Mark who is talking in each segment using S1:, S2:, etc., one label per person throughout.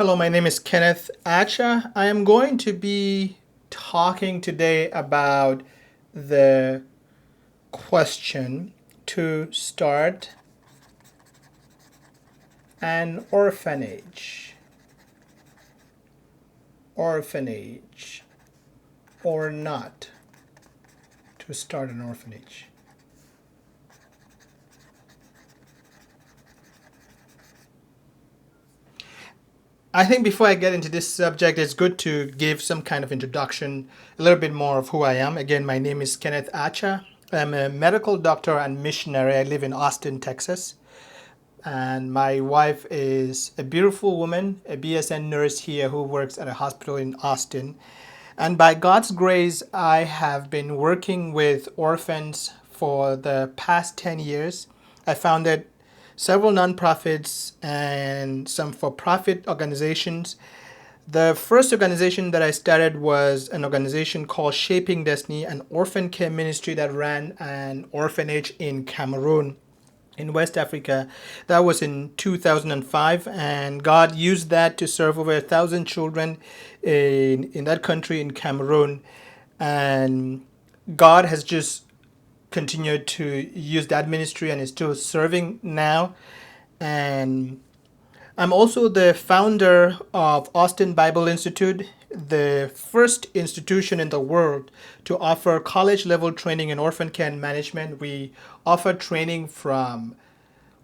S1: Hello, my name is Kenneth Acha. I am going to be talking today about the question to start an orphanage. Orphanage or not to start an orphanage. I think before I get into this subject, it's good to give some kind of introduction, a little bit more of who I am. Again, my name is Kenneth Acha. I'm a medical doctor and missionary. I live in Austin, Texas. And my wife is a beautiful woman, a BSN nurse here who works at a hospital in Austin. And by God's grace, I have been working with orphans for the past 10 years. I founded several nonprofits and some for profit organizations. The first organization that I started was an organization called Shaping Destiny, an orphan care ministry that ran an orphanage in Cameroon in West Africa. That was in 2005, and God used that to serve over 1,000 children in that country in Cameroon. And God has just continued to use that ministry and is still serving now. And I'm also the founder of Austin Bible Institute, the first institution in the world to offer college level training in orphan care and management. We offer training from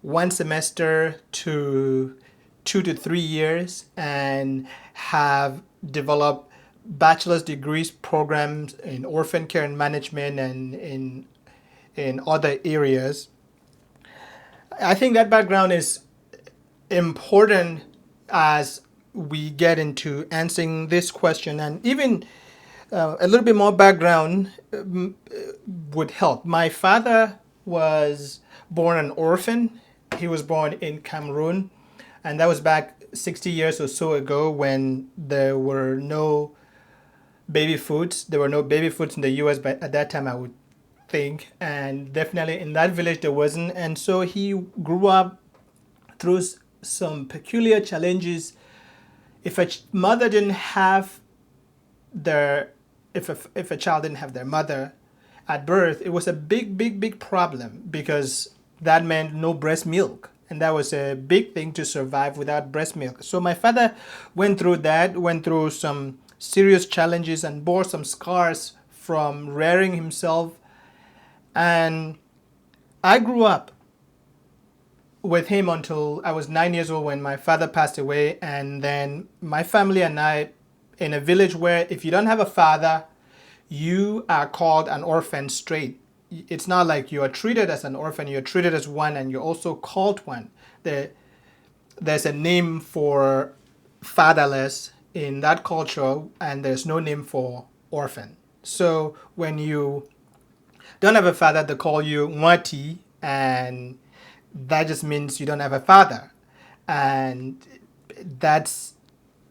S1: 1 semester to 2 to 3 years and have developed bachelor's degrees programs in orphan care and management and in other areas. I think that background is important as we get into answering this question, and even a little bit more background would help. My father was born an orphan. He was born in Cameroon, and that was back 60 years or so ago when there were no baby foods. There were no baby foods in the US, but at that time I would think, and definitely in that village there wasn't. And so he grew up through some peculiar challenges. If a mother didn't have their, if a child didn't have their mother at birth, it was a big problem because that meant no breast milk. And that was a big thing to survive without breast milk. So my father went through that, went through some serious challenges and bore some scars from rearing himself. And I grew up with him until I was 9 years old when my father passed away. And then my family and I, in a village where if you don't have a father, you are called an orphan straight. It's not like you are treated as an orphan, you're treated as one and you're also called one. There's a name for fatherless in that culture and there's no name for orphan. So when you don't have a father, they call you Mwati, and that just means you don't have a father. And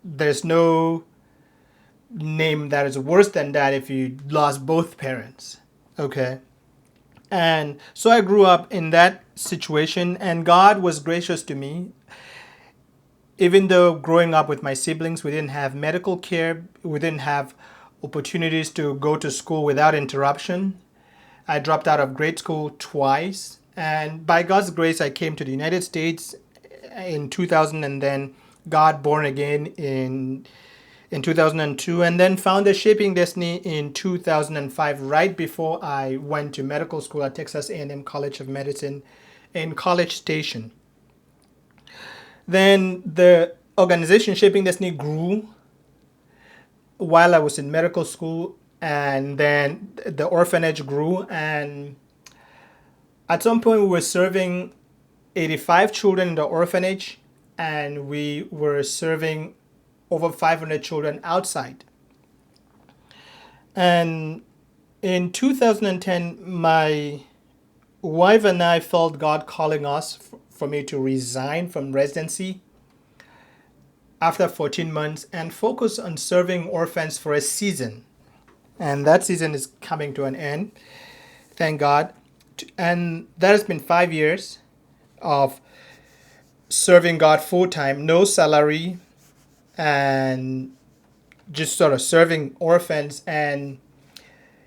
S1: there's no name that is worse than that if you lost both parents. Okay. And so I grew up in that situation, and God was gracious to me. Even though growing up with my siblings, we didn't have medical care, we didn't have opportunities to go to school without interruption. I dropped out of grade school twice, and by God's grace, I came to the United States in 2000, and then got born again in 2002, and then founded Shaping Destiny in 2005, right before I went to medical school at Texas A&M College of Medicine in College Station. Then the organization Shaping Destiny grew while I was in medical school, and then the orphanage grew, and at some point we were serving 85 children in the orphanage, and we were serving over 500 children outside. And in 2010, my wife and I felt God calling us for me to resign from residency after 14 months and focus on serving orphans for a season. And that season is coming to an end, thank God. And that has been 5 years of serving God full time, no salary, and just sort of serving orphans. And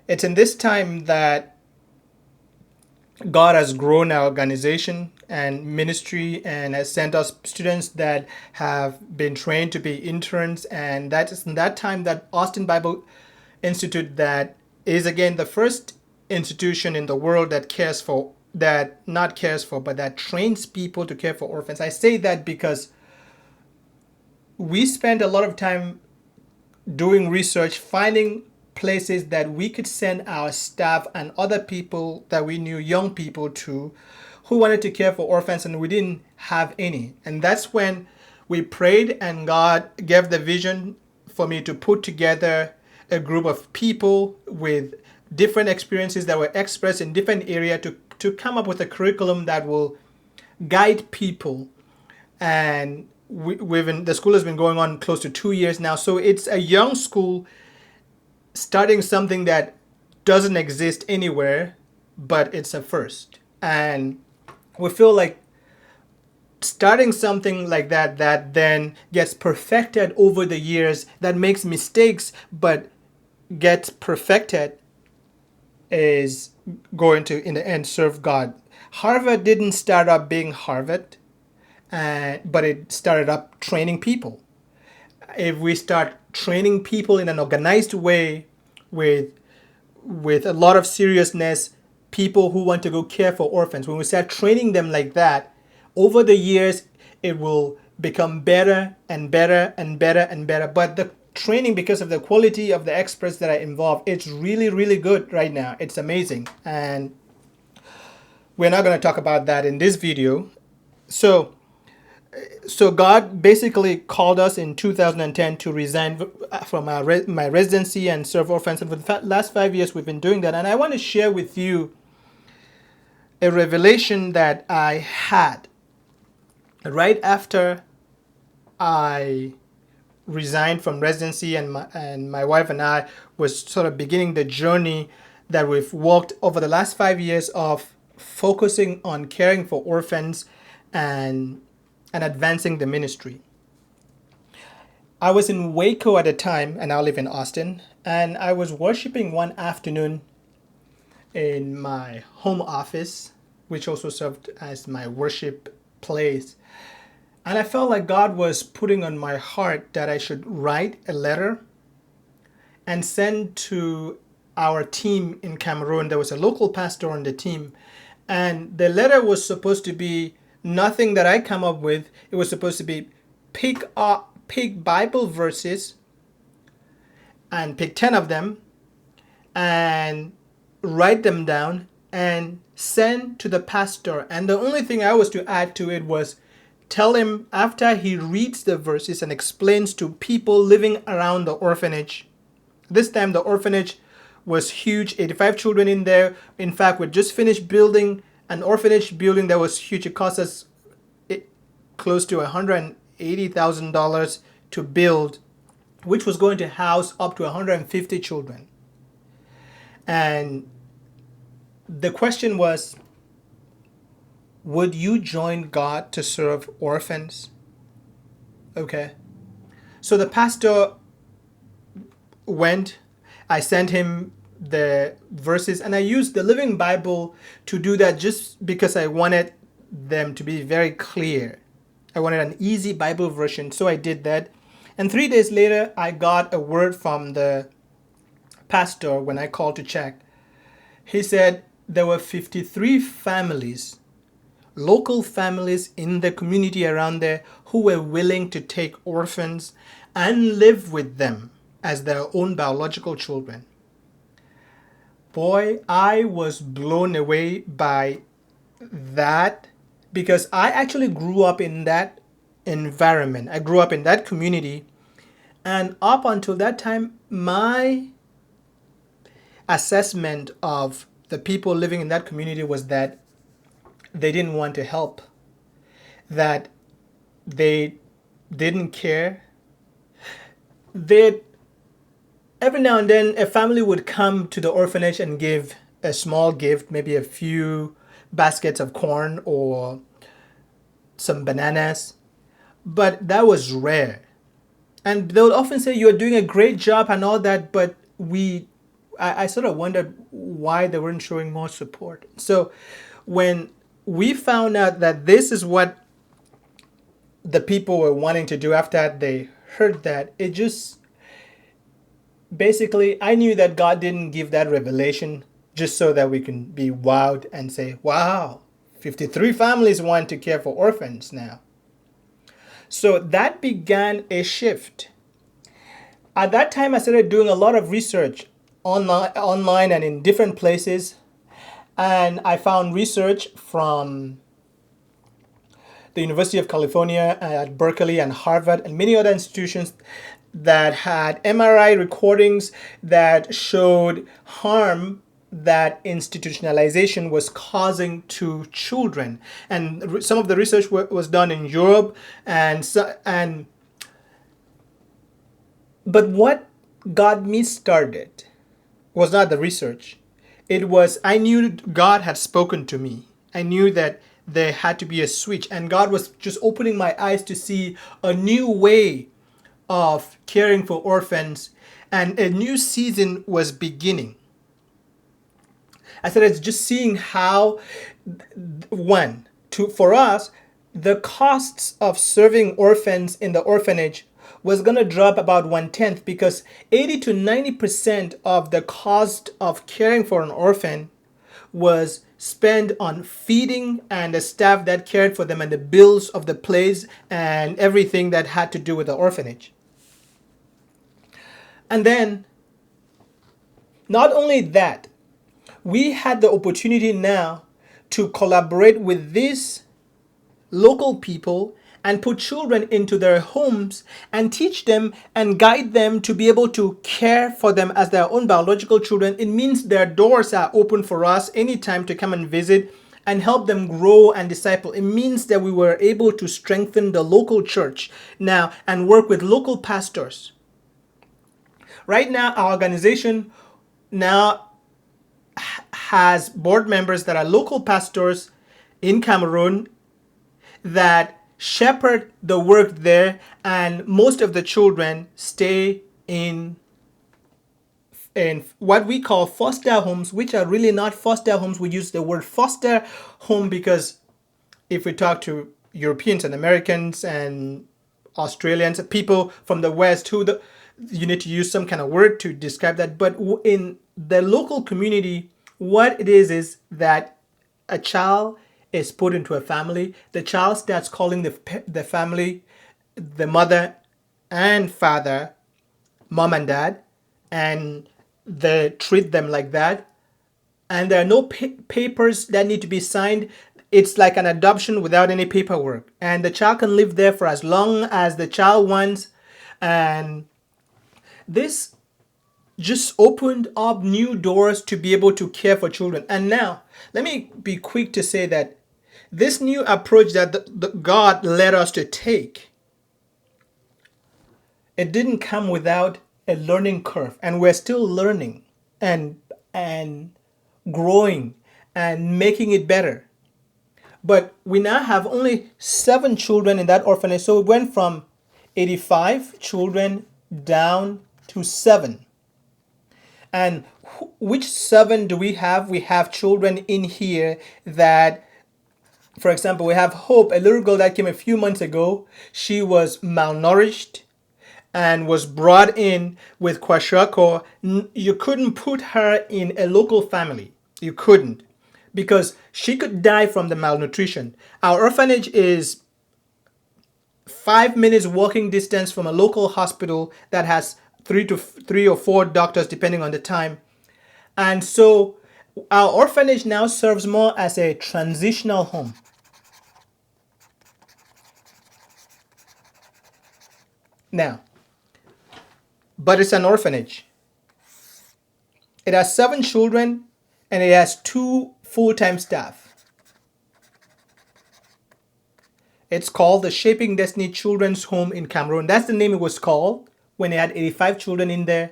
S1: it's in this time that God has grown our organization and ministry and has sent us students that have been trained to be interns. And that is in that time that Austin Bible Institute, that is again the first institution in the world that cares for, that not cares for, but that trains people to care for orphans. I say that because we spent a lot of time doing research, finding places that we could send our staff and other people that we knew, young people to, who wanted to care for orphans, and we didn't have any. And that's when we prayed, and God gave the vision for me to put together a group of people with different experiences that were expressed in different areas to come up with a curriculum that will guide people. And the school has been going on close to 2 years now. So it's a young school starting something that doesn't exist anywhere, but it's a first. And we feel like starting something like that, that then gets perfected over the years, that makes mistakes but gets perfected, is going to in the end serve God. Harvard didn't start up being Harvard, but it started up training people. If we start training people in an organized way, with a lot of seriousness, people who want to go care for orphans, when we start training them like that, over the years it will become better and better and better and better. But the training, because of the quality of the experts that are involved, it's really, really good right now. It's amazing. And we're not going to talk about that in this video. So God basically called us in 2010 to resign from my residency and serve orphans. And for the last 5 years, we've been doing that. And I want to share with you a revelation that I had right after I resigned from residency, and my wife and I was sort of beginning the journey that we've walked over the last 5 years of focusing on caring for orphans and advancing the ministry. I was in Waco at the time, and I live in Austin, and I was worshiping one afternoon in my home office, which also served as my worship place. And I felt like God was putting on my heart that I should write a letter and send to our team in Cameroon. There was a local pastor on the team, and the letter was supposed to be nothing that I come up with. It was supposed to be pick Bible verses and pick 10 of them and write them down and send to the pastor. And the only thing I was to add to it was tell him, after he reads the verses and explains to people living around the orphanage. This time the orphanage was huge, 85 children in there. In fact, we just finished building an orphanage building that was huge. It cost us close to $180,000 to build, which was going to house up to 150 children. And the question was, would you join God to serve orphans? Okay. So the pastor went. I sent him the verses, and I used the Living Bible to do that just because I wanted them to be very clear. I wanted an easy Bible version, so I did that. And 3 days later, I got a word from the pastor when I called to check. He said there were 53 families, local families in the community around there, who were willing to take orphans and live with them as their own biological children. Boy, I was blown away by that, because I actually grew up in that environment. I grew up in that community, and up until that time, my assessment of the people living in that community was that they didn't want to help, that they didn't care. Every now and then, a family would come to the orphanage and give a small gift, maybe a few baskets of corn or some bananas, but that was rare. And they would often say you're doing a great job and all that, but I sort of wondered why they weren't showing more support. So when we found out that this is what the people were wanting to do after they heard that, it just basically, I knew that God didn't give that revelation just so that we can be wowed and say, wow, 53 families want to care for orphans now. So that began a shift. At that time, I started doing a lot of research online and in different places. And I found research from the University of California at Berkeley and Harvard and many other institutions that had MRI recordings that showed harm that institutionalization was causing to children. And some of the research was done in Europe and but what got me started was not the research. It was, I knew God had spoken to me. I knew that there had to be a switch, and God was just opening my eyes to see a new way of caring for orphans, and a new season was beginning. I started just seeing how, one, for us, the costs of serving orphans in the orphanage was going to drop about 1/10 because 80 to 90% of the cost of caring for an orphan was spent on feeding and the staff that cared for them and the bills of the place and everything that had to do with the orphanage. And then, not only that, we had the opportunity now to collaborate with these local people and put children into their homes and teach them and guide them to be able to care for them as their own biological children. It means their doors are open for us anytime to come and visit and help them grow and disciple. It means that we were able to strengthen the local church now and work with local pastors. Right now, our organization now has board members that are local pastors in Cameroon that shepherd the work there, and most of the children stay in what we call foster homes, which are really not foster homes. We use the word foster home because if we talk to Europeans and Americans and Australians, people from the West, you need to use some kind of word to describe that. But in the local community, what it is that a child is put into a family. The child starts calling the family, the mother and father, mom and dad, and they treat them like that. And there are no papers that need to be signed. It's like an adoption without any paperwork. And the child can live there for as long as the child wants. And this just opened up new doors to be able to care for children. And now, let me be quick to say that this new approach that God led us to take, it didn't come without a learning curve. And we're still learning and growing and making it better. But we now have only 7 children in that orphanage. So it went from 85 children down to 7. And which 7 do we have? We have children in here that, for example, we have Hope, a little girl that came a few months ago. She was malnourished and was brought in with kwashiorkor. You couldn't put her in a local family. You couldn't, because she could die from the malnutrition. Our orphanage is 5 minutes walking distance from a local hospital that has 3 or 4 doctors depending on the time. And so our orphanage now serves more as a transitional home. Now, but it's an orphanage. It has 7 children and it has 2 full-time staff. It's called the Shaping Destiny Children's Home in Cameroon. That's the name it was called when it had 85 children in there.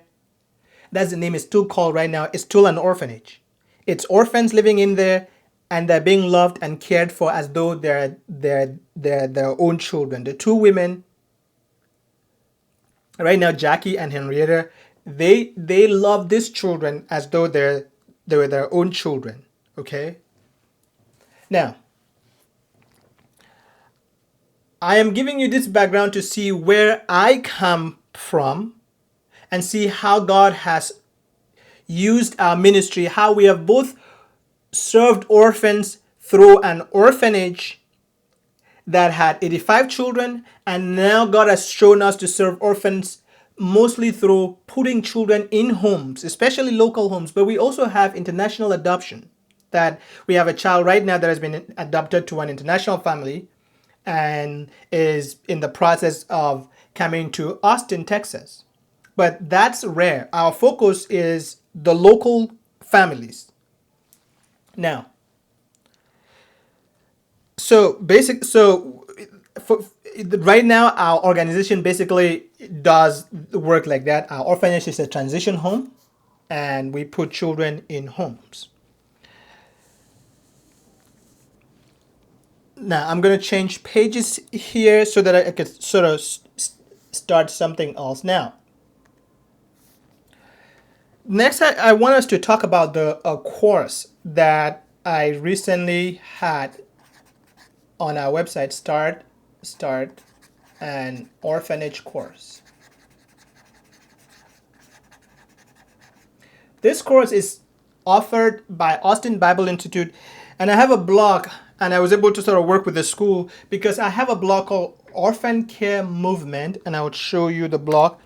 S1: That's the name it's still called right now. It's still an orphanage. It's orphans living in there and they're being loved and cared for as though they're their own children. The 2 women Right now, Jackie and Henrietta, they love these children as though they were their own children. Okay. Now, I am giving you this background to see where I come from and see how God has used our ministry, how we have both served orphans through an orphanage that had 85 children, and now God has shown us to serve orphans mostly through putting children in homes, especially local homes, but we also have international adoption. That we have a child right now that has been adopted to an international family and is in the process of coming to Austin, Texas. But that's rare. Our focus is the local families. Now, for, right now our organization basically does work like that. Our orphanage is a transition home, and we put children in homes. Now I'm going to change pages here so that I could sort of start something else. Now, next I want us to talk about the course that I recently had on our website, Start an Orphanage course. This course is offered by Austin Bible Institute, and I have a blog, and I was able to sort of work with the school because I have a blog called Orphan Care Movement, and I would show you the blog,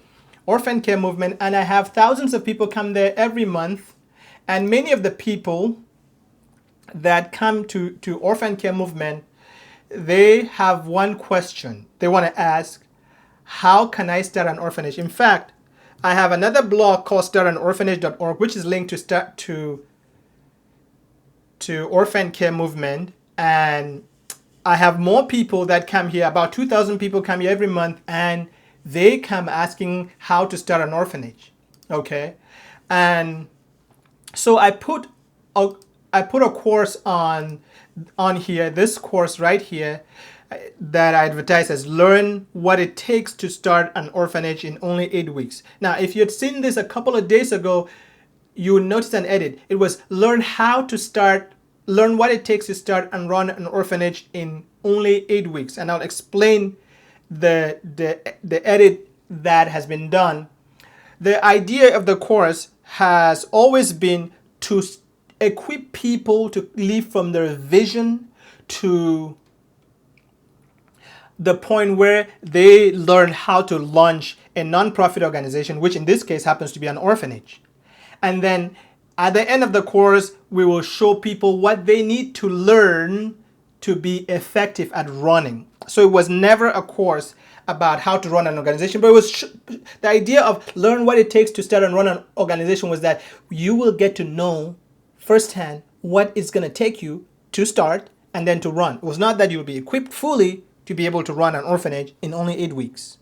S1: Orphan Care Movement, and I have thousands of people come there every month, and many of the people that come to Orphan Care Movement, they have one question. They want to ask, how can I start an orphanage? In fact, I have another blog called startanorphanage.org, which is linked to Orphan Care Movement, and I have more people that come here. About 2,000 people come here every month, and they come asking how to start an orphanage. Okay, and so I put a course on here, this course right here, that I advertise as Learn What It Takes to Start an Orphanage in Only 8 Weeks. Now, if you had seen this a couple of days ago, you would notice an edit. It was learn what it takes to start and run an orphanage in only 8 weeks. And I'll explain the edit that has been done. The idea of the course has always been to equip people to live from their vision to the point where they learn how to launch a nonprofit organization, which in this case happens to be an orphanage. And then at the end of the course, we will show people what they need to learn to be effective at running. So it was never a course about how to run an organization, but it was the idea of learn what it takes to start and run an organization was that you will get to know firsthand what it's going to take you to start and then to run. It was not that you'll be equipped fully to be able to run an orphanage in only 8 weeks.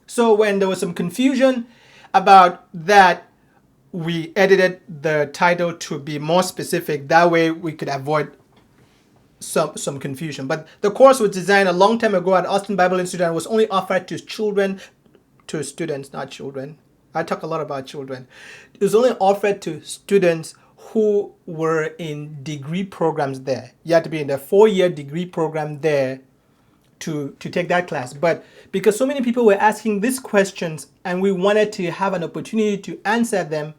S1: So when there was some confusion about that, we edited the title to be more specific. That way we could avoid some confusion. But the course was designed a long time ago at Austin Bible Institute and was only offered to students, not children. I talk a lot about children. It was only offered to students who were in degree programs there. You had to be in the 4-year degree program there to take that class. But because so many people were asking these questions and we wanted to have an opportunity to answer them,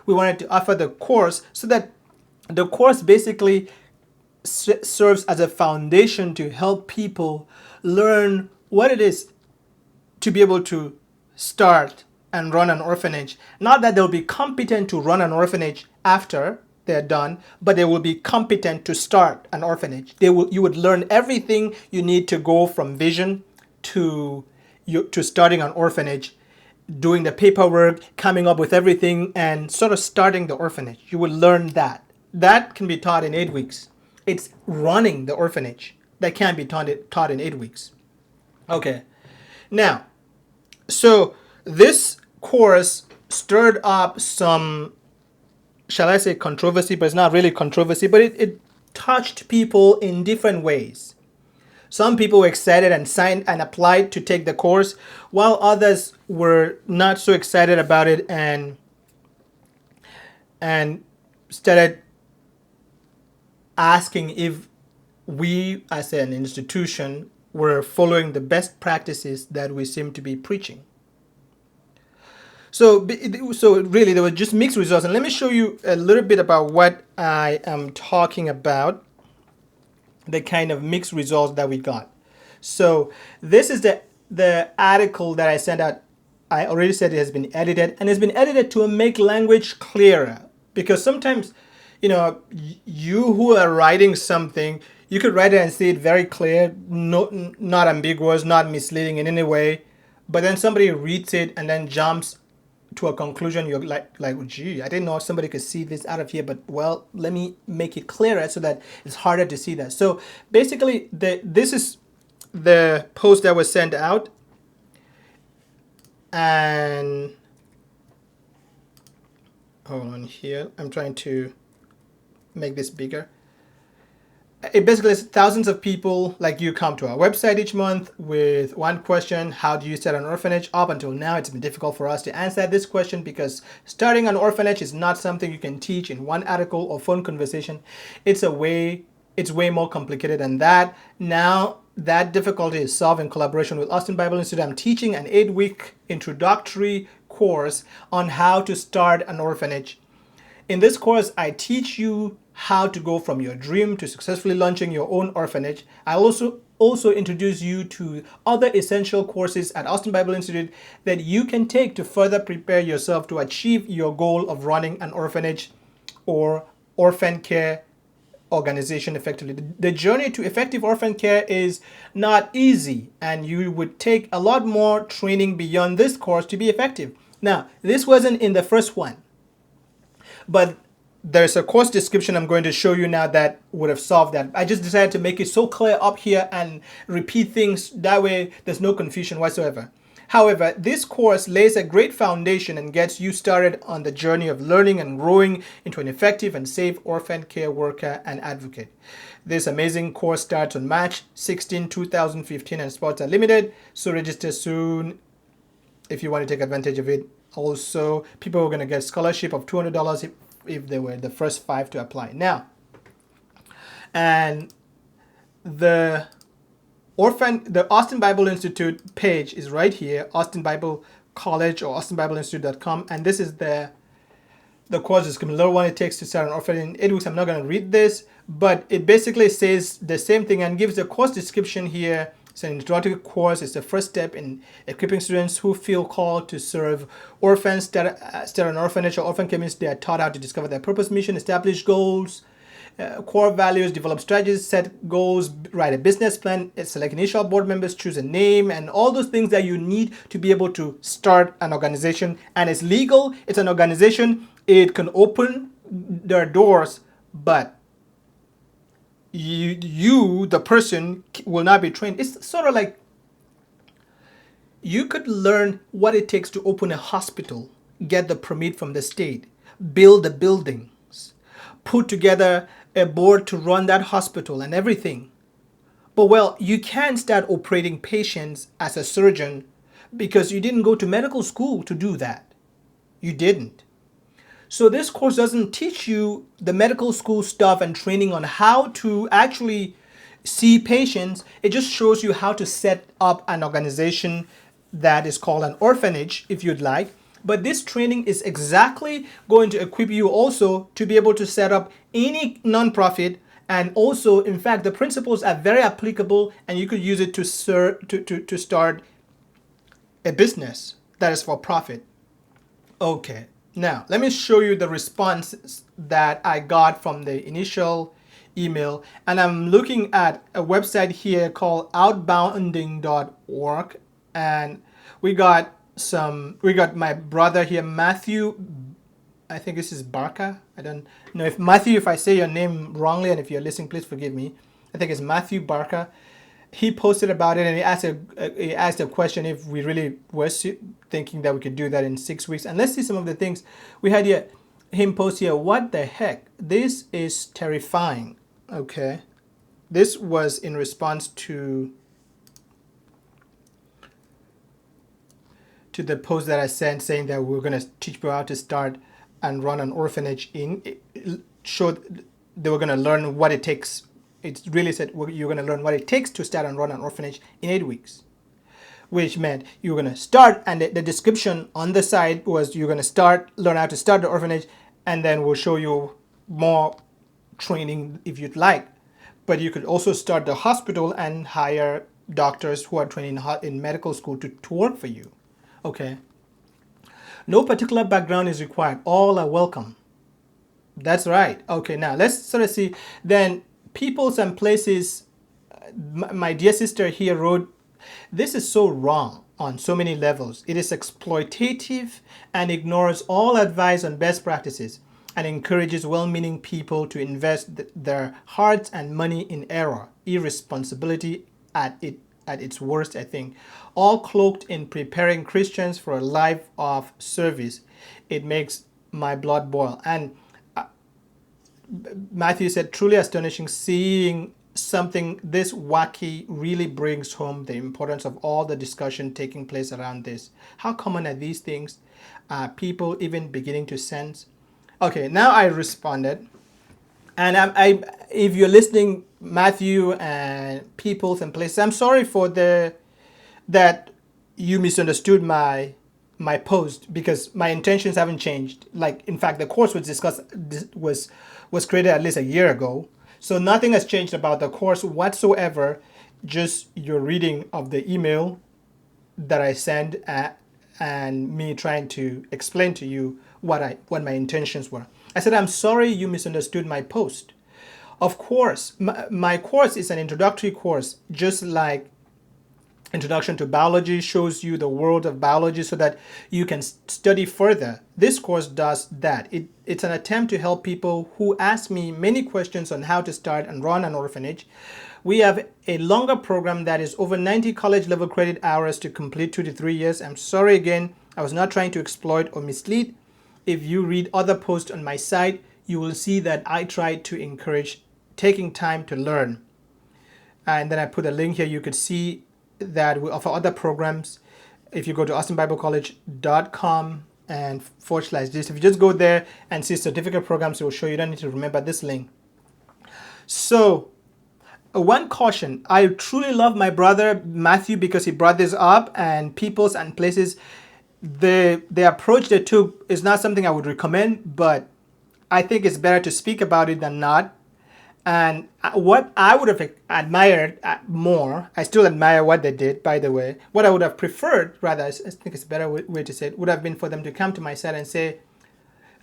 S1: we wanted to offer the course so that the course basically serves as a foundation to help people learn what it is to be able to start and run an orphanage. Not that they'll be competent to run an orphanage after they're done, but they will be competent to start an orphanage. You would learn everything you need to go from vision to starting an orphanage, doing the paperwork, coming up with everything, and sort of starting the orphanage. You will learn that. That can be taught in 8 weeks. It's running the orphanage that can be taught in 8 weeks. Okay. Now, so this course stirred up some, shall I say, controversy, but it's not really controversy, but it touched people in different ways. Some people were excited and signed and applied to take the course, while others were not so excited about it and started asking if we as an institution were following the best practices that we seem to be preaching. So really, there were just mixed results. And let me show you a little bit about what I am talking about, the kind of mixed results that we got. So this is the article that I sent out. I already said it has been edited, and it's been edited to make language clearer. Because sometimes, you who are writing something, you could write it and see it very clear, not ambiguous, not misleading in any way. But then somebody reads it and then jumps to a conclusion. You're like, gee, I didn't know somebody could see this out of here, but well, let me make it clearer so that it's harder to see that. So basically, this is the post that was sent out, and hold on here. I'm trying to make this bigger. It basically is thousands of people like you come to our website each month with one question: how do you start an orphanage? Up until now, it's been difficult for us to answer this question because starting an orphanage is not something you can teach in one article or phone conversation. It's way more complicated than that. Now that difficulty is solved in collaboration with Austin Bible Institute. I'm teaching an 8-week introductory course on how to start an orphanage. In this course, I teach you how to go from your dream to successfully launching your own orphanage. I also introduce you to other essential courses at Austin Bible Institute that you can take to further prepare yourself to achieve your goal of running an orphanage or orphan care organization effectively. The journey to effective orphan care is not easy, and you would take a lot more training beyond this course to be effective. Now, this wasn't in the first one, but there's a course description I'm going to show you now that would have solved that. I just decided to make it so clear up here and repeat things. That way there's no confusion whatsoever. However, this course lays a great foundation and gets you started on the journey of learning and growing into an effective and safe orphan care worker and advocate. This amazing course starts on March 16, 2015, and spots are limited, so register soon if you want to take advantage of it. Also, people are going to get scholarship of $200 if they were the first 5 to apply. Now, and the Austin Bible Institute page is right here, Austin Bible College or austinbibleinstitute.com, and this is the course description. Level 1, it takes to start an orphan in 8 weeks. I'm not going to read this, but it basically says the same thing and gives the course description here. It's an introductory course. It's the first step in equipping students who feel called to serve orphans, start an orphanage or orphan communities. They are taught how to discover their purpose, mission, establish goals, core values, develop strategies, set goals, write a business plan, select initial board members, choose a name, and all those things that you need to be able to start an organization. And it's legal. It's an organization. It can open their doors, but you, the person, will not be trained. It's sort of like you could learn what it takes to open a hospital, get the permit from the state, build the buildings, put together a board to run that hospital and everything. But well, you can't start operating patients as a surgeon because you didn't go to medical school to do that. You didn't. So this course doesn't teach you the medical school stuff and training on how to actually see patients. It just shows you how to set up an organization that is called an orphanage, if you'd like. But this training is exactly going to equip you also to be able to set up any nonprofit. And also, in fact, the principles are very applicable, and you could use it to start a business that is for profit. Okay. Now, let me show you the responses that I got from the initial email. And I'm looking at a website here called outbounding.org. And we got my brother here, Matthew. I think this is Barca. I don't know if Matthew, if I say your name wrongly, and if you're listening, please forgive me. I think it's Matthew Barca. He posted about it, and he asked a question if we really were thinking that we could do that in 6 weeks. And let's see some of the things we had here. Him post here, what the heck? This is terrifying. Okay. this was in response to the post that I sent saying that we're going to teach people how to start and run an orphanage in. It showed they were going to learn what it takes. It really said you're going to learn what it takes to start and run an orphanage in 8 weeks, which meant you were going to start, and the description on the side was you're going to learn how to start the orphanage, and then we'll show you more training if you'd like. But you could also start the hospital and hire doctors who are trained in medical school to work for you. Okay. No particular background is required. All are welcome. That's right. Okay, now let's sort of see. Then peoples and places. My dear sister here wrote, this is so wrong on so many levels. It is exploitative and ignores all advice on best practices and encourages well-meaning people to invest their hearts and money in error, irresponsibility at its worst, I think, all cloaked in preparing Christians for a life of service. It makes my blood boil. And Matthew said, truly astonishing seeing something this wacky really brings home the importance of all the discussion taking place around this. How common are these things? People even beginning to sense? Okay, now I responded. And I if you're listening, Matthew and peoples and places, I'm sorry for that you misunderstood my post, because my intentions haven't changed. Like, in fact, the course was created at least a year ago, so nothing has changed about the course whatsoever. Just your reading of the email that I sent and me trying to explain to you what my intentions were. I said, I'm sorry you misunderstood my post. Of course, my course is an introductory course, just like Introduction to Biology shows you the world of biology so that you can study further. This course does that. It's an attempt to help people who ask me many questions on how to start and run an orphanage. We have a longer program that is over 90 college level credit hours to complete 2 to 3 years. I'm sorry again, I was not trying to exploit or mislead. If you read other posts on my site, you will see that I try to encourage taking time to learn. And then I put a link here. You could see that we offer other programs. If you go to austinbiblecollege.com and /this, if you just go there and see certificate programs, it will show you. You don't need to remember this link. So one caution, I truly love my brother Matthew because he brought this up, and peoples and places, the approach they took is not something I would recommend, but I think it's better to speak about it than not. And what I would have admired more, I still admire what they did, by the way. What I would have preferred, rather, I think it's a better way to say it, would have been for them to come to my site and say,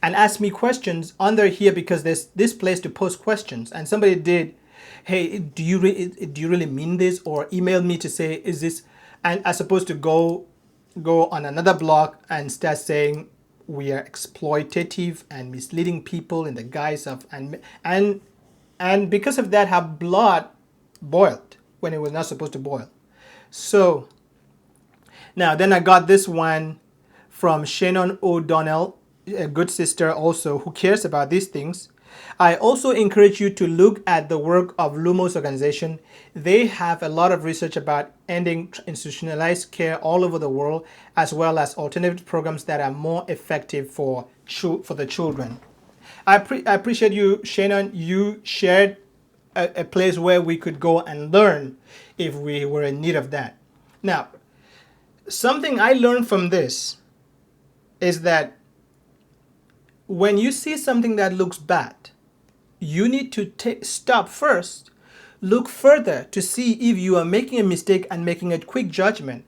S1: and ask me questions under here, because there's this place to post questions. And somebody did, hey, do you really mean this? Or email me to say, is this, and as opposed to go on another blog and start saying we are exploitative and misleading people in the guise of, and because of that, have blood boiled when it was not supposed to boil. So now then I got this one from Shannon O'Donnell, a good sister also who cares about these things. I also encourage you to look at the work of Lumos organization. They have a lot of research about ending institutionalized care all over the world, as well as alternative programs that are more effective for the children. I appreciate you, Shannon. You shared a place where we could go and learn if we were in need of that. Now, something I learned from this is that when you see something that looks bad, you need to stop first, look further to see if you are making a mistake and making a quick judgment.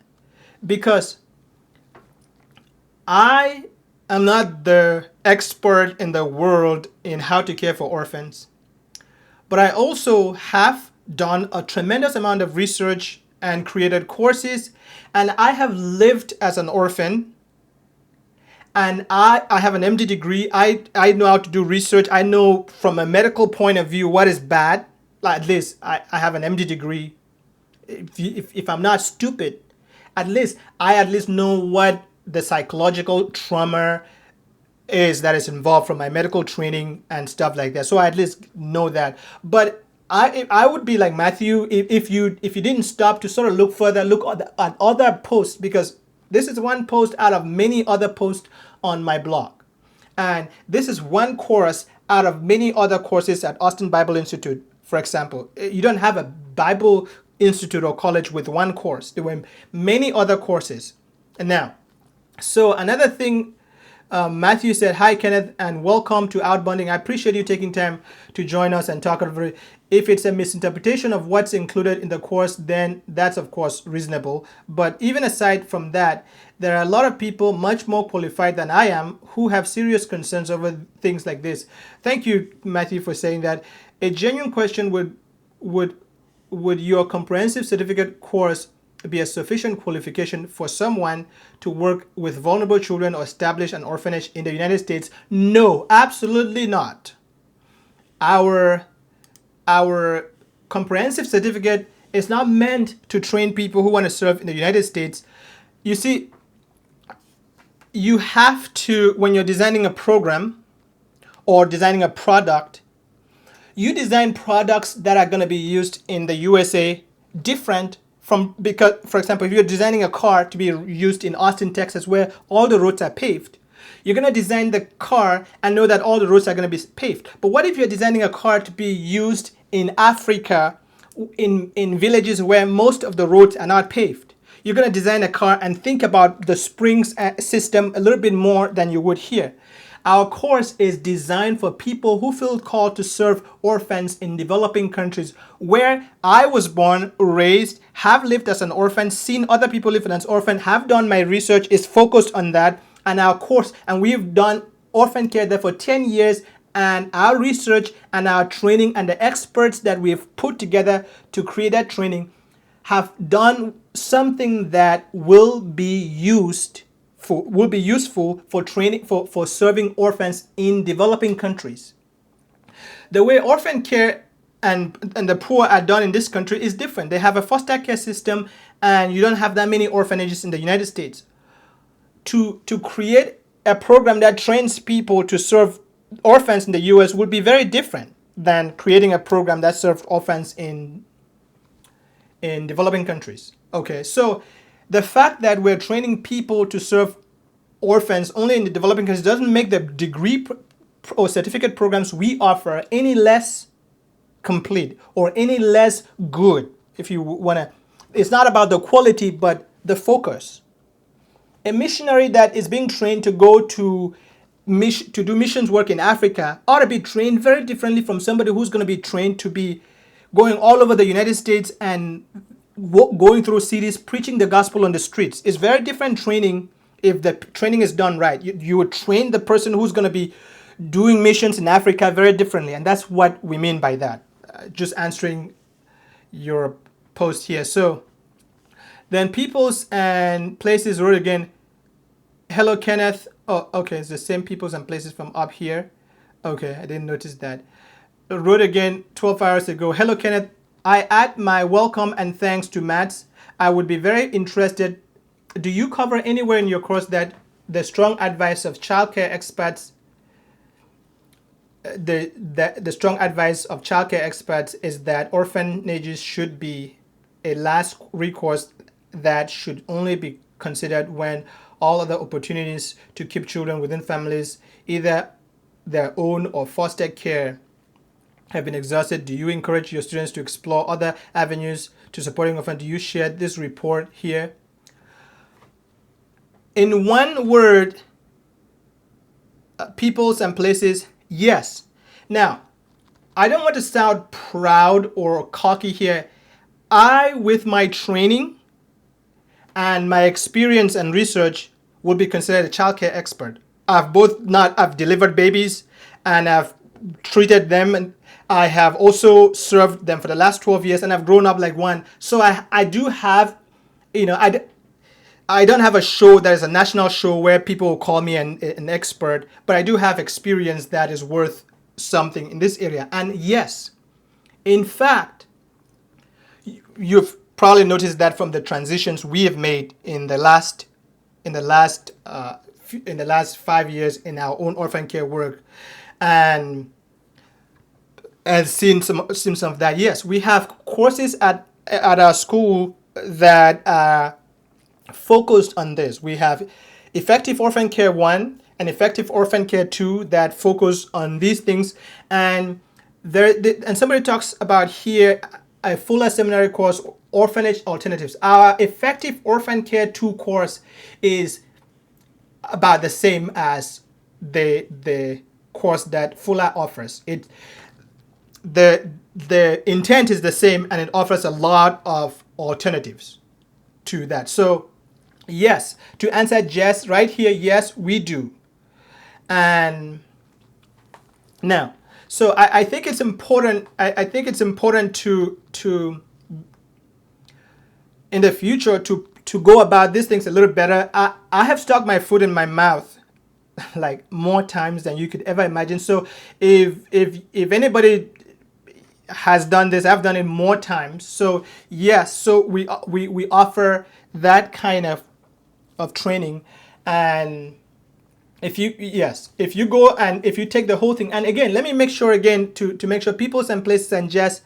S1: Because I'm not the expert in the world in how to care for orphans, but I also have done a tremendous amount of research and created courses, and I have lived as an orphan, and I have an MD degree. I know how to do research. I know from a medical point of view what is bad. At least I have an MD degree. If I'm not stupid, at least I know what the psychological trauma is that is involved from my medical training and stuff like that. So I at least know that. But I would be like Matthew if you didn't stop to sort of look further, look at other posts, because this is one post out of many other posts on my blog, and this is one course out of many other courses at Austin Bible Institute. For example, you don't have a Bible institute or college with one course. There were many other courses, and now, so another thing, Matthew said, "Hi, Kenneth, and welcome to Outbounding. I appreciate you taking time to join us and talk over it. If it's a misinterpretation of what's included in the course, then that's, of course, reasonable. But even aside from that, there are a lot of people much more qualified than I am who have serious concerns over things like this." Thank you, Matthew, for saying that. A genuine question would would your comprehensive certificate course be a sufficient qualification for someone to work with vulnerable children or establish an orphanage in the United States? No, absolutely not. Our our comprehensive certificate is not meant to train people who want to serve in the United States. You see, you have to, when you're designing a program or designing a product, you design products that are going to be used in the USA different from, because, for example, if you're designing a car to be used in Austin, Texas, where all the roads are paved, you're going to design the car and know that all the roads are going to be paved. But what if you're designing a car to be used in Africa, in villages where most of the roads are not paved? You're going to design a car and think about the springs system a little bit more than you would here. Our course is designed for people who feel called to serve orphans in developing countries where I was born, raised, have lived as an orphan, seen other people live as an orphan, have done my research, is focused on that. And our course, and we've done orphan care there for 10 years, and our research and our training and the experts that we've put together to create that training have done something that will be useful for training for serving orphans in developing countries. The way orphan care and the poor are done in this country is different. They have a foster care system, and you don't have that many orphanages in the United States. To create a program that trains people to serve orphans in the US would be very different than creating a program that serves orphans in developing countries. Okay, so the fact that we're training people to serve orphans only in the developing countries doesn't make the degree or certificate programs we offer any less complete or any less good. If you want to, it's not about the quality, but the focus. A missionary that is being trained to go to do missions work in Africa ought to be trained very differently from somebody who's going to be trained to be going all over the United States and going through cities preaching the gospel on the streets. It's very different training if the training is done right. You would train the person who's going to be doing missions in Africa very differently, and that's what we mean by that. Just answering your post here. So then peoples and places wrote again, "Hello, Kenneth." Oh, okay, it's the same peoples and places from up here. Okay, I didn't notice that. Wrote again 12 hours ago, "Hello, Kenneth. I add my welcome and thanks to Matt's. I would be very interested. Do you cover anywhere in your course that the strong advice of childcare experts, the strong advice of childcare experts is that orphanages should be a last recourse that should only be considered when all other opportunities to keep children within families, either their own or foster care, have been exhausted? Do you encourage your students to explore other avenues to supporting orphans? Do you share this report here?" In one word, peoples and places, yes. Now, I don't want to sound proud or cocky here. I, with my training and my experience and research, would be considered a childcare expert. I've delivered babies and I've treated them, and I have also served them for the last 12 years, and I've grown up like one. So I do have, I don't have a show that is a national show where people will call me an expert, but I do have experience that is worth something in this area. And yes, in fact, you've probably noticed that from the transitions we have made in the last 5 years in our own orphan care work, and and seen some of that. Yes, we have courses at our school that are focused on this. We have effective orphan care 1 and effective orphan care 2 that focus on these things. And and somebody talks about here a fuller seminary course, orphanage alternatives. Our effective orphan care 2 course is about the same as the course that Fuller offers. The intent is the same, and it offers a lot of alternatives to that. So yes, to answer Jess right here, yes, we do. And now, so I think it's important. I think it's important to in the future to go about these things a little better. I have stuck my foot in my mouth like more times than you could ever imagine. So if anybody has done this, I've done it more times. So yes, so we offer that kind of training. And if you go and if you take the whole thing, and again, let me make sure again to make sure peoples and places and just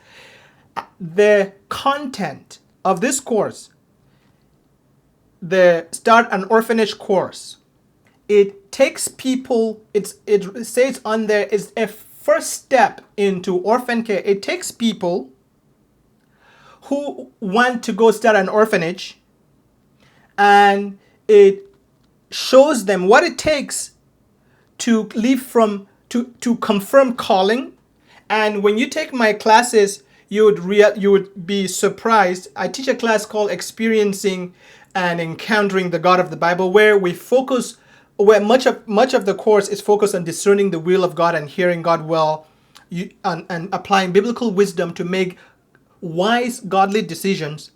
S1: the content of this course, the Start an Orphanage course, it takes people, it says on there is a first step into orphan care. It takes people who want to go start an orphanage, and it shows them what it takes to leave from to confirm calling. And when you take my classes, you would be surprised. I teach a class called Experiencing and Encountering the God of the Bible, where we focus, where much of the course is focused on discerning the will of God and hearing God well, and applying biblical wisdom to make wise, godly decisions.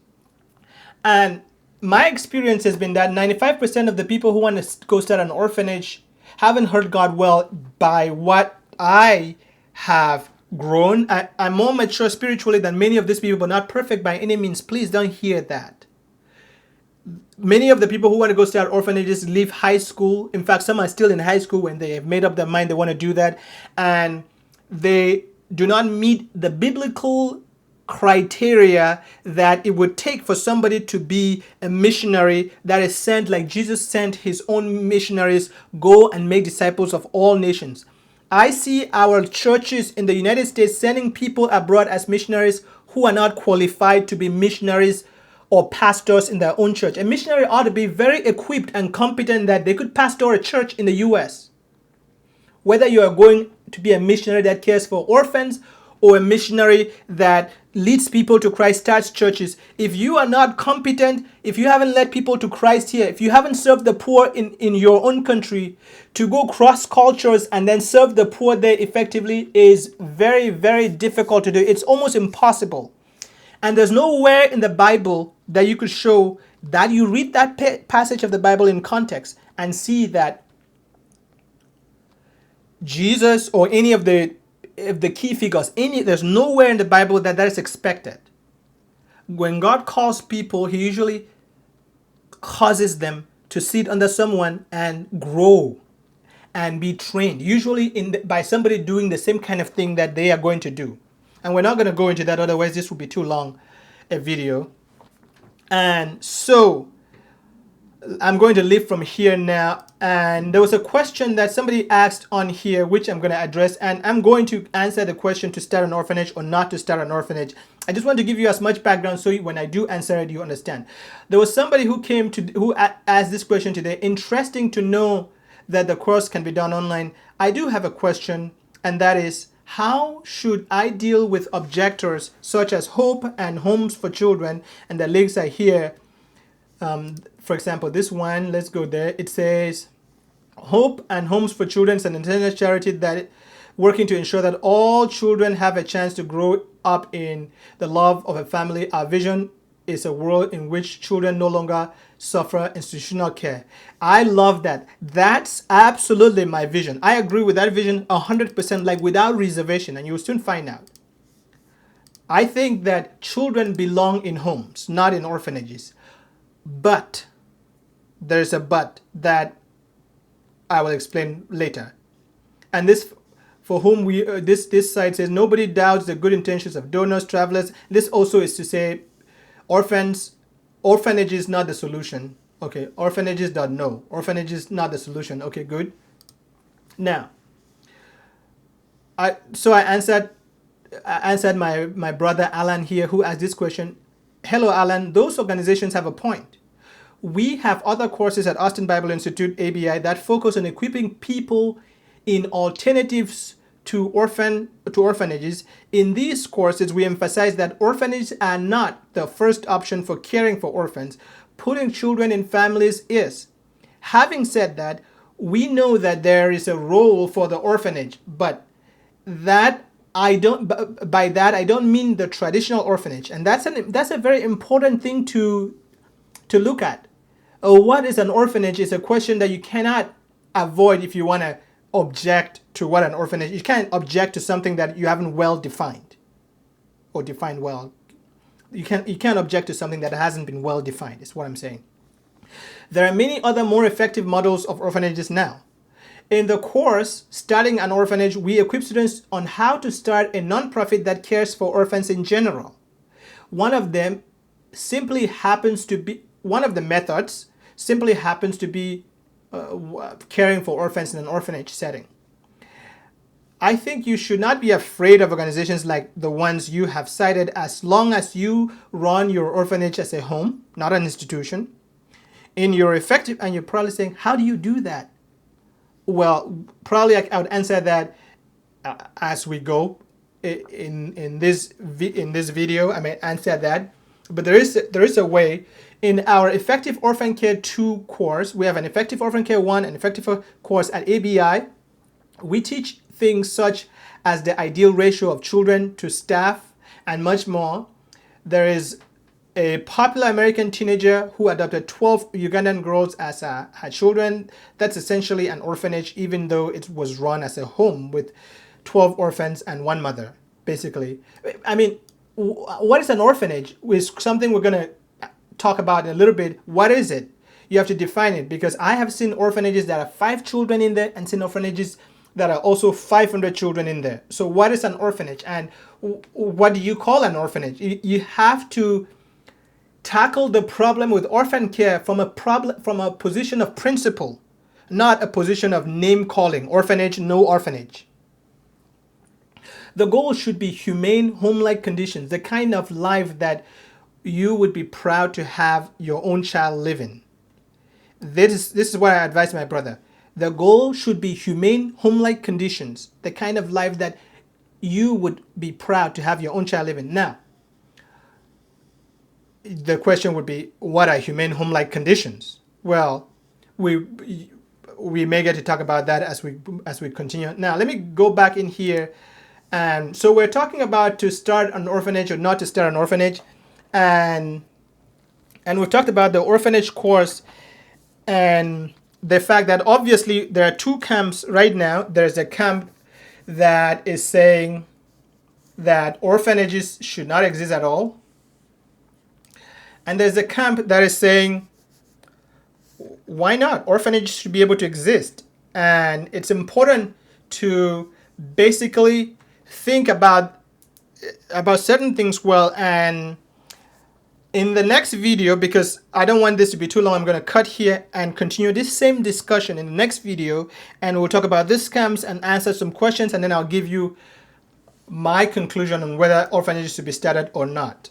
S1: And my experience has been that 95% of the people who want to go start an orphanage haven't heard God well. By what I have grown, I'm more mature spiritually than many of these people, but not perfect by any means. Please don't hear that. Many of the people who want to go start orphanages leave high school. In fact, some are still in high school when they have made up their mind they want to do that. And they do not meet the biblical criteria that it would take for somebody to be a missionary that is sent like Jesus sent his own missionaries, go and make disciples of all nations. I see our churches in the United States sending people abroad as missionaries who are not qualified to be missionaries or pastors in their own church. A missionary ought to be very equipped and competent that they could pastor a church in the U.S. Whether you are going to be a missionary that cares for orphans or a missionary that leads people to Christ, starts churches, if you are not competent, if you haven't led people to Christ here, if you haven't served the poor in your own country, to go cross cultures and then serve the poor there effectively is very, very difficult to do. It's almost impossible. And there's nowhere in the Bible that you could show that you read that passage of the Bible in context and see that Jesus or any of the key figures, there's nowhere in the Bible that is expected. When God calls people, he usually causes them to sit under someone and grow and be trained, usually by somebody doing the same kind of thing that they are going to do. And we're not going to go into that, otherwise this would be too long a video. And so I'm going to leave from here now. And there was a question that somebody asked on here, which I'm going to address. And I'm going to answer the question to start an orphanage or not to start an orphanage. I just want to give you as much background so when I do answer it, you understand. There was somebody who asked this question today. Interesting to know that the course can be done online. I do have a question, and that is, how should I deal with objectors such as Hope and Homes for Children? And the links are here. For example, this one, let's go there. It says, Hope and Homes for Children is an international charity that working to ensure that all children have a chance to grow up in the love of a family. Our vision is a world in which children no longer suffer institutional care. I love that. That's absolutely my vision. I agree with that vision 100%, like without reservation, and you'll soon find out. I think that children belong in homes, not in orphanages. But there's a but that I will explain later. And this for whom we this site says nobody doubts the good intentions of donors, travelers. This also is to say orphanage is not the solution. Okay, orphanages don't know. Orphanage is not the solution. Okay, good. Now, I answered my brother Alan here, who asked this question. Hello, Alan. Those organizations have a point. We have other courses at Austin Bible Institute, ABI, that focus on equipping people in alternatives to orphanages. In these courses, we emphasize that orphanages are not the first option for caring for orphans. Putting children in families is. Having said that, we know that there is a role for the orphanage, but that I don't by that I don't mean the traditional orphanage, and that's a very important thing to look at. What is an orphanage is a question that you cannot avoid if you want to object to what an orphanage. You can't object to something that you haven't well defined or defined well. You can't object to something that hasn't been well defined, is what I'm saying. There are many other more effective models of orphanages now. In the course, Starting an Orphanage, we equip students on how to start a nonprofit that cares for orphans in general. One of the methods simply happens to be caring for orphans in an orphanage setting. I think you should not be afraid of organizations like the ones you have cited, as long as you run your orphanage as a home, not an institution. And you're probably saying, how do you do that? Well, probably I would answer that as we go in this video. I may answer that, but there is a way. In our Effective Orphan Care 2 course, we have an Effective Orphan Care 1 and Effective course at ABI. We teach things such as the ideal ratio of children to staff and much more. There is a popular American teenager who adopted 12 Ugandan girls as her children. That's essentially an orphanage, even though it was run as a home with 12 orphans and one mother, basically. I mean, what is an orphanage? Is something we're going to talk about in a little bit. What is it? You have to define it, because I have seen orphanages that are 5 children in there and seen orphanages that are also 500 children in there. So what is an orphanage, and what do you call an orphanage? You have to tackle the problem with orphan care from a position of principle, not a position of name calling. Orphanage, no orphanage. The goal should be humane, home-like conditions, the kind of life that you would be proud to have your own child live in. This is what I advise my brother. The goal should be humane, home-like conditions, the kind of life that you would be proud to have your own child live in. Now, the question would be, what are humane, home-like conditions? Well, we may get to talk about that as we continue. Now, let me go back in here. And so we're talking about to start an orphanage or not to start an orphanage. And we've talked about the orphanage course and the fact that obviously there are 2 camps right now. There's a camp that is saying that orphanages should not exist at all. And there's a camp that is saying, why not? Orphanages should be able to exist. And it's important to basically think about certain things well. And in the next video, because I don't want this to be too long, I'm going to cut here and continue this same discussion in the next video. And we'll talk about these camps and answer some questions. And then I'll give you my conclusion on whether orphanages should be started or not.